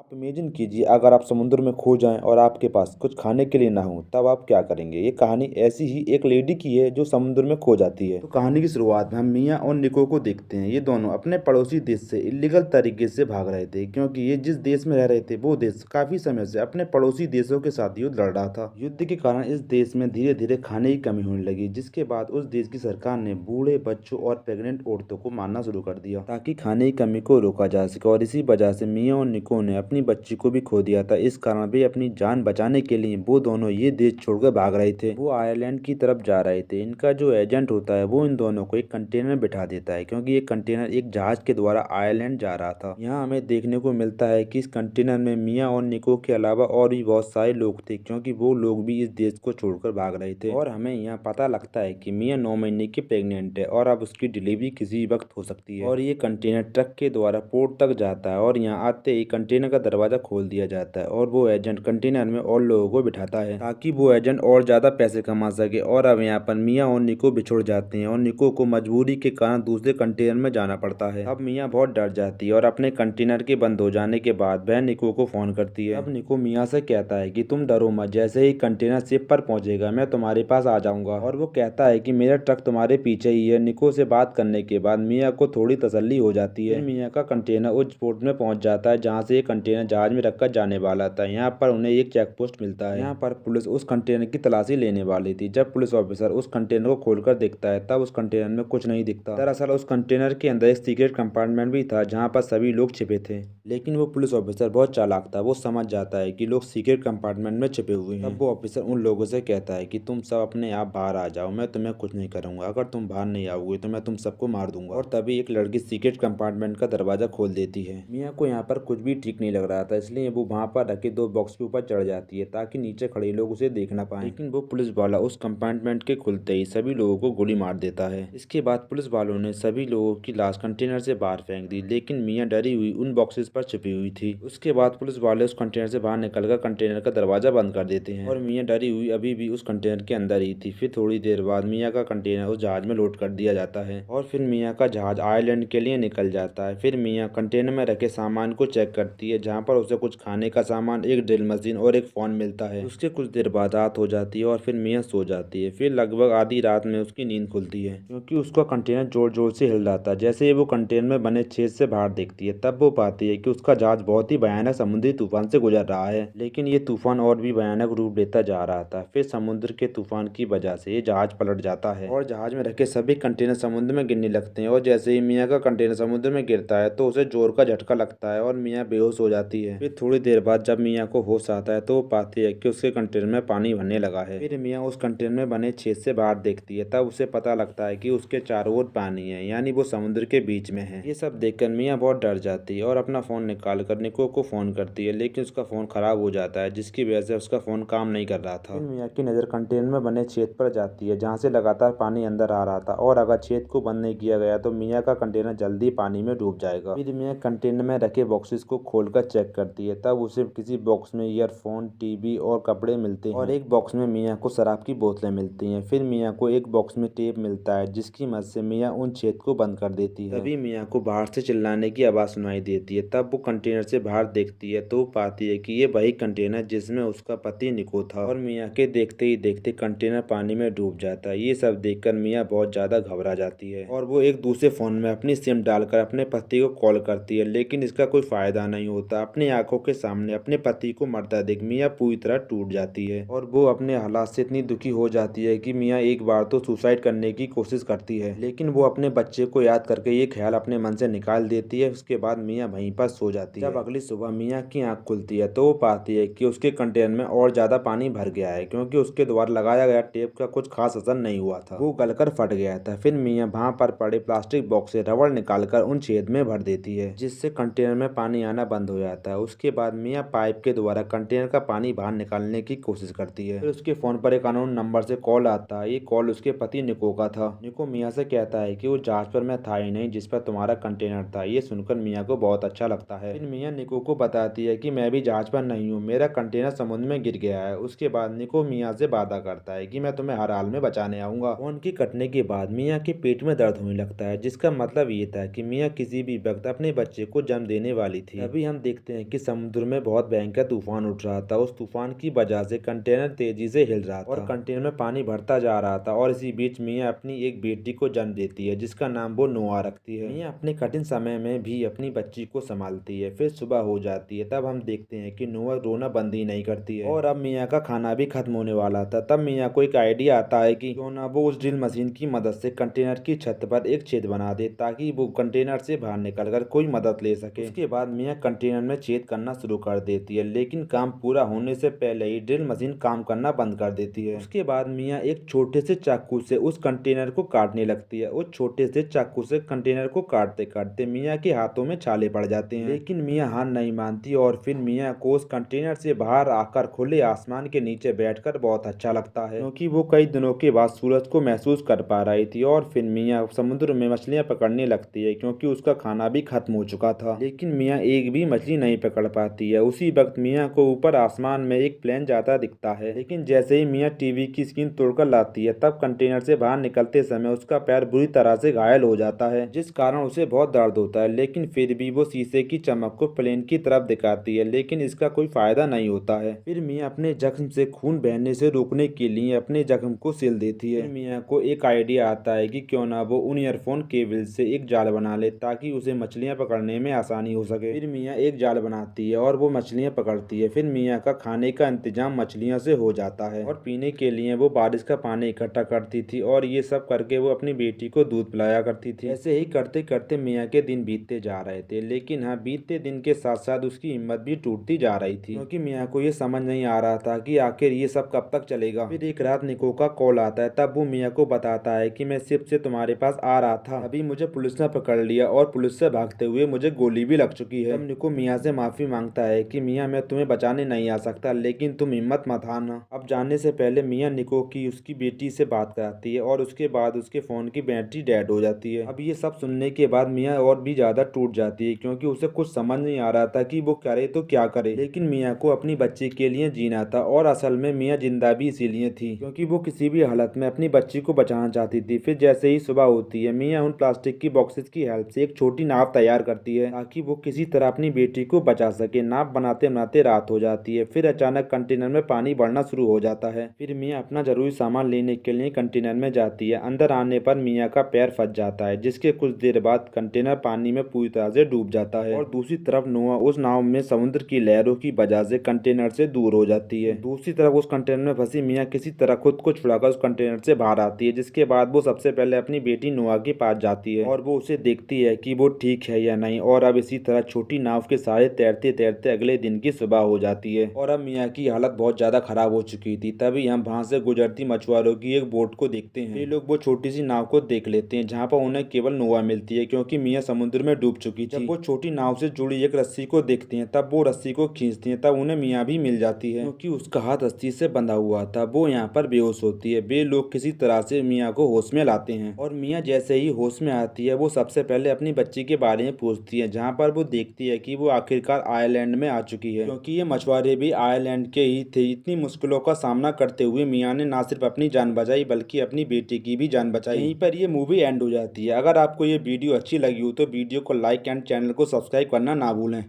आप इमेजिन कीजिए अगर आप समुद्र में खो जाएं और आपके पास कुछ खाने के लिए ना हो, तब आप क्या करेंगे। ये कहानी ऐसी ही एक लेडी की है जो समुद्र में खो जाती है। तो कहानी की शुरुआत में हम मियाँ और निको को देखते हैं। ये दोनों अपने पड़ोसी देश से इलीगल तरीके से भाग रहे थे, क्योंकि ये जिस देश में रह रहे थे वो देश काफी समय से अपने पड़ोसी देशों के साथ युद्ध लड़ रहा था। युद्ध के कारण इस देश में धीरे धीरे खाने की कमी होने लगी, जिसके बाद उस देश की सरकार ने बूढ़े बच्चों और प्रेग्नेंट औरतों को मारना शुरू कर दिया ताकि खाने की कमी को रोका जा सके। और इसी वजह से मियाँ और निको ने अपनी बच्ची को भी खो दिया था। इस कारण वे अपनी जान बचाने के लिए वो दोनों ये देश छोड़कर भाग रहे थे। वो आयरलैंड की तरफ जा रहे थे। इनका जो एजेंट होता है वो इन दोनों को एक कंटेनर में बिठा देता है, क्योंकि ये कंटेनर एक जहाज के द्वारा आयरलैंड जा रहा था। यहाँ हमें देखने को मिलता है कि इस कंटेनर में मियाँ और निको के अलावा और भी बहुत सारे लोग थे, क्योंकि वो लोग भी इस देश को छोड़कर भाग रहे थे। और हमें यहाँ पता लगता है कि मियाँ 9 महीने की प्रेग्नेंट है और अब उसकी डिलीवरी किसी वक्त हो सकती है। और ये कंटेनर ट्रक के द्वारा पोर्ट तक जाता है और यहाँ आते ही कंटेनर का दरवाजा खोल दिया जाता है और वो एजेंट कंटेनर में और लोगों को बिठाता है ताकि वो एजेंट और ज्यादा पैसे कमा सके। और अब यहाँ पर मियाँ और निको बिछुड़ जाते हैं और निको को मजबूरी के कारण दूसरे कंटेनर में जाना पड़ता है। अब मियाँ बहुत डर जाती है और अपने कंटेनर के बंद हो जाने के बाद वह निको को फोन करती है। अब निको मियाँ से कहता है कि तुम डरो मत, जैसे ही कंटेनर शिप पर पहुंचेगा मैं तुम्हारे पास आ जाऊंगा। और वो कहता है कि मेरा ट्रक तुम्हारे पीछे ही है। निको से बात करने के बाद मियाँ को थोड़ी तसल्ली हो जाती है। मियाँ का कंटेनर उस पोर्ट में पहुंच जाता है जहाँ से ये कंटेनर जहाज में रखकर जाने वाला था। यहाँ पर उन्हें एक चेक पोस्ट मिलता है। यहाँ पर पुलिस उस कंटेनर की तलाशी लेने वाली थी। जब पुलिस ऑफिसर उस कंटेनर को खोलकर देखता है तब उस कंटेनर में कुछ नहीं दिखता। दरअसल उस कंटेनर के अंदर एक सीक्रेट कंपार्टमेंट भी था जहाँ पर सभी लोग छिपे थे। लेकिन वो पुलिस ऑफिसर बहुत चालाक था। वो समझ जाता है कि लोग सीक्रेट कंपार्टमेंट में छिपे हुए हैं। तब वो ऑफिसर उन लोगों से कहता है कि तुम सब अपने आप बाहर आ जाओ, मैं तुम्हें कुछ नहीं करूंगा। अगर तुम बाहर नहीं आओगे तो मैं तुम सबको मार दूंगा। और तभी एक लड़की सीक्रेट कंपार्टमेंट का दरवाजा खोल देती है। मियाँ को यहाँ पर कुछ भी ठीक नहीं लग रहा था, इसलिए वो वहाँ पर रखे 2 बॉक्स के ऊपर चढ़ जाती है ताकि नीचे खड़े लोग उसे देख ना पाए। लेकिन वो पुलिस वाला उस कंपार्टमेंट के खुलते ही सभी लोगों को गोली मार देता है। इसके बाद पुलिस वालों ने सभी लोगों की लाश कंटेनर से बाहर फेंक दी, लेकिन मियाँ डरी हुई उन बॉक्सेस पर छिपी हुई थी। उसके बाद पुलिस वाले उस कंटेनर से बाहर निकलकर कंटेनर का दरवाजा बंद कर देते हैं और मियाँ डरी हुई अभी भी उस कंटेनर के अंदर ही थी। फिर थोड़ी देर बाद मियाँ का कंटेनर उस जहाज में लोड कर दिया जाता है और फिर मियाँ का जहाज आयरलैंड के लिए निकल जाता है। फिर मियाँ कंटेनर में रखे सामान को चेक करती है, जहाँ पर उसे कुछ खाने का सामान, एक ड्रिल मशीन और एक फोन मिलता है। उसके कुछ देर बाद रात हो जाती है और फिर मियाँ सो जाती है। फिर लगभग आधी रात में उसकी नींद खुलती है, क्योंकि उसका कंटेनर जोर जोर से हिल रहा था। जैसे ही वो कंटेनर में बने छेद से बाहर देखती है तब वो पाती है कि उसका जहाज बहुत ही भयानक समुद्री तूफान से गुजर रहा है। लेकिन ये तूफान और भी भयानक रूप लेता जा रहा था। फिर समुद्र के तूफान की वजह से ये जहाज पलट जाता है और जहाज में रखे सभी कंटेनर समुद्र में गिरने लगते हैं। और जैसे ही मियाँ का कंटेनर समुद्र में गिरता है तो उसे जोर का झटका लगता है और मियाँ बेहोश हो जाती है। फिर थोड़ी देर बाद जब मियाँ को होश आता है तो वो पाती है कि उसके कंटेनर में पानी भरने लगा है। फिर मियाँ उस कंटेनर में बने छेद से बाहर देखती है, तब उसे पता लगता है कि उसके चारों ओर पानी है, यानी वो समुद्र के बीच में है। ये सब देखकर मियाँ बहुत डर जाती है और अपना फोन निकाल कर निको को फोन करती है, लेकिन उसका फोन खराब हो जाता है, जिसकी वजह से उसका फोन काम नहीं कर रहा था। फिर मियाँ की नजर कंटेनर में बने छेद पर जाती है, जहाँ से लगातार पानी अंदर आ रहा था और अगर छेद को बंद नहीं किया गया तो मियाँ का कंटेनर जल्दी पानी में डूब जाएगा। फिर मियाँ कंटेनर में रखे बॉक्सेस को खोलकर चेक करती है, तब उसे किसी बॉक्स में ईयरफोन, टीवी और कपड़े मिलते हैं और एक बॉक्स में मियाँ को शराब की बोतलें मिलती हैं। फिर मियाँ को एक बॉक्स में टेप मिलता है, जिसकी मदद से मियाँ उन छेद को बंद कर देती है। तभी मियाँ को बाहर से चिल्लाने की आवाज सुनाई देती है। तब वो कंटेनर से बाहर देखती है तो पाती है कि ये वही कंटेनर जिसमें उसका पति निको था। और मियाँ के देखते ही देखते कंटेनर पानी में डूब जाता है। ये सब देखकर मियाँ बहुत ज्यादा घबरा जाती है और वो एक दूसरे फोन में अपनी सिम डालकर अपने पति को कॉल करती है, लेकिन इसका कोई फायदा नहीं होता। अपनी आंखों के सामने अपने पति को मरता देख मियाँ पूरी तरह टूट जाती है और वो अपने हालात से इतनी दुखी हो जाती है कि मियाँ एक बार तो सुसाइड करने की कोशिश करती है, लेकिन वो अपने बच्चे को याद करके ये ख्याल अपने मन से निकाल देती है। उसके बाद मियाँ वहीं पर सो जाती है। जब अगली सुबह मियाँ की आंख खुलती है तो वो पाती है कि उसके कंटेनर में और ज्यादा पानी भर गया है, क्योंकि उसके द्वारा लगाया गया टेप का कुछ खास असर नहीं हुआ था, वो गलकर फट गया था। फिर मियाँ वहाँ पर पड़े प्लास्टिक बॉक्स से रबड़ निकालकर उन छेद में भर देती है, जिससे कंटेनर में पानी आना बंद हो जाता है। उसके बाद मियाँ पाइप के द्वारा कंटेनर का पानी बाहर निकालने की कोशिश करती है। फिर उसके फोन पर एक अननोन नंबर से कॉल आता है। ये कॉल उसके पति निको का था। निको मियाँ से कहता है कि वो जहाज पर मैं था ही नहीं जिस पर तुम्हारा कंटेनर था। ये सुनकर मियाँ को बहुत अच्छा लगता है। फिर मियाँ निको को बताती है कि मैं भी जहाज पर नहीं हूँ, मेरा कंटेनर समुद्र में गिर गया है। उसके बाद निको मियाँ से वादा करता है कि मैं तुम्हें हर हाल में बचाने आऊंगा। फोन की कटने के बाद मियाँ के पेट में दर्द होने लगता है, जिसका मतलब ये था कि मियाँ किसी भी वक्त अपने बच्चे को जन्म देने वाली थी। तभी हम देखते देखते हैं कि समुद्र में बहुत भयंकर तूफान उठ रहा था। उस तूफान की वजह से कंटेनर तेजी से हिल रहा था और कंटेनर में पानी भरता जा रहा था। और इसी बीच मियाँ अपनी एक बेटी को जन्म देती है जिसका नाम वो नोआ रखती है। मियाँ अपने कठिन समय में भी अपनी बच्ची को संभालती है। फिर सुबह हो जाती है, तब हम देखते हैं कि नोआ रोना बंद ही नहीं करती है और अब मियाँ का खाना भी खत्म होने वाला था। तब मियाँ को एक आइडिया आता है कि क्यों ना वो उस ड्रिल मशीन की मदद से कंटेनर की छत पर एक छेद बना दे ताकि वो कंटेनर से बाहर निकलकर कोई मदद ले सके। उसके बाद मियाँ कंटेनर में छेद करना शुरू कर देती है, लेकिन काम पूरा होने से पहले ही ड्रिल मशीन काम करना बंद कर देती है। उसके बाद मियाँ एक छोटे से चाकू से उस कंटेनर को काटने लगती है। उस छोटे से चाकू से कंटेनर को काटते काटते मियाँ के हाथों में छाले पड़ जाते हैं, लेकिन मियाँ हार नहीं मानती और फिर मियाँ को उस कंटेनर से बाहर आकर खुले आसमान के नीचे बैठकर बहुत अच्छा लगता है, क्योंकि वो कई दिनों के बाद सूरज को महसूस कर पा रही थी। और फिर मियाँ समुद्र में मछलियाँ पकड़ने लगती है क्योंकि उसका खाना भी खत्म हो चुका था, लेकिन मियाँ एक भी मछली नहीं पकड़ पाती है। उसी वक्त मियाँ को ऊपर आसमान में एक प्लेन जाता दिखता है, लेकिन जैसे ही मियाँ टीवी की स्क्रीन तोड़कर लाती है तब कंटेनर से बाहर निकलते समय उसका पैर बुरी तरह से घायल हो जाता है, जिस कारण उसे बहुत दर्द होता है। लेकिन फिर भी वो शीशे की चमक को प्लेन की तरफ दिखाती है, लेकिन इसका कोई फायदा नहीं होता है। फिर मियाँ अपने जख्म से खून बहने से रोकने के लिए अपने जख्म को सिल देती है। फिर मियाँ को एक आइडिया आता है कि क्यों ना वो उन ईयरफोन केबल से एक जाल बना ले ताकि उसे मछलियाँ पकड़ने में आसानी हो सके। फिर मियाँ एक जाल बनाती है और वो मछलियाँ पकड़ती है। फिर मियाँ का खाने का इंतजाम मछलियों से हो जाता है और पीने के लिए वो बारिश का पानी इकट्ठा करती थी और ये सब करके वो अपनी बेटी को दूध पिलाया करती थी। ऐसे ही करते करते मियाँ के दिन बीतते जा रहे थे, लेकिन हाँ, बीतते दिन के साथ साथ उसकी हिम्मत भी टूटती जा रही थी, क्योंकि मियाँ को ये समझ नहीं आ रहा था कि आखिर ये सब कब तक चलेगा। फिर एक रात निको का कॉल आता है, तब वो मियाँ को बताता है कि मैं शिप से तुम्हारे पास आ रहा था, अभी मुझे पुलिस ने पकड़ लिया और पुलिस से भागते हुए मुझे गोली भी लग चुकी है। तब निको मियाँ से माफी मांगता है कि मियाँ मैं तुम्हें बचाने नहीं आ सकता, लेकिन तुम हिम्मत मत हारना। अब जाने से पहले मियाँ निको की उसकी बेटी से बात कराती है और उसके बाद उसके फोन की बैटरी डेड हो जाती है। अब ये सब सुनने के बाद मियाँ और भी ज्यादा टूट जाती है, क्योंकि उसे कुछ समझ नहीं आ रहा था कि वो करे तो क्या करे। लेकिन मियाँ को अपनी बच्ची के लिए जीना था और असल में मियाँ जिंदा भी इसीलिए थी क्योंकि वो किसी भी हालत में अपनी बच्ची को बचाना चाहती थी। फिर जैसे ही सुबह होती है, मियाँ उन प्लास्टिक की बॉक्सेस की हेल्प से एक छोटी नाव तैयार करती है ताकि वो किसी तरह अपनी बेटी को बचा सके। नाव बनाते बनाते रात हो जाती है। फिर अचानक कंटेनर में पानी बढ़ना शुरू हो जाता है। फिर मियाँ अपना जरूरी सामान लेने के लिए कंटेनर में जाती है। अंदर आने पर मियाँ का पैर फंस जाता है, जिसके कुछ देर बाद कंटेनर पानी में पूरी तरह से डूब जाता है और दूसरी तरफ नोआ उस नाव में समुद्र की लहरों की वजह से कंटेनर से दूर हो जाती है। दूसरी तरफ उस कंटेनर में फंसी मियाँ किसी तरह खुद को छुड़ाकर उस कंटेनर से बाहर आती है, जिसके बाद वो सबसे पहले अपनी बेटी नोआ के पास जाती है और वो उसे देखती है कि वो ठीक है या नहीं। और अब इसी तरह छोटी नाव के सहारे तैरते तैरते अगले दिन की सुबह हो जाती है और अब मियाँ की हालत बहुत ज्यादा खराब हो चुकी थी। तभी हम वहां से गुजरती मछुआरों की एक बोट को देखते हैं। ये लोग वो छोटी सी नाव को देख लेते हैं जहाँ पर उन्हें केवल नोआ मिलती है, क्योंकि मियाँ समुद्र में डूब चुकी थी। जब वो छोटी नाव से जुड़ी एक रस्सी को देखते हैं, तब वो रस्सी को खींचती हैं, तब उन्हें मियाँ भी मिल जाती है, क्योंकि उसका हाथ रस्सी से बंधा हुआ था। वो यहाँ पर बेहोश होती है। वे लोग किसी तरह से मियाँ को होश में लाते हैं और मियाँ जैसे ही होश में आती है वो सबसे पहले अपनी बच्ची के बारे में पूछती है, जहाँ पर वो देखती है कि वो आखिरकार आयरलैंड में आ चुकी है, क्योंकि ये मछुआरे भी आयरलैंड के ही थे। इतनी मुश्किलों का सामना करते हुए मियाँ ने न सिर्फ अपनी जान बचाई बल्कि अपनी बेटी की भी जान बचाई। यहीं पर ये मूवी एंड हो जाती है। अगर आपको ये वीडियो अच्छी लगी हो तो वीडियो को लाइक एंड चैनल को सब्सक्राइब करना ना भूलें।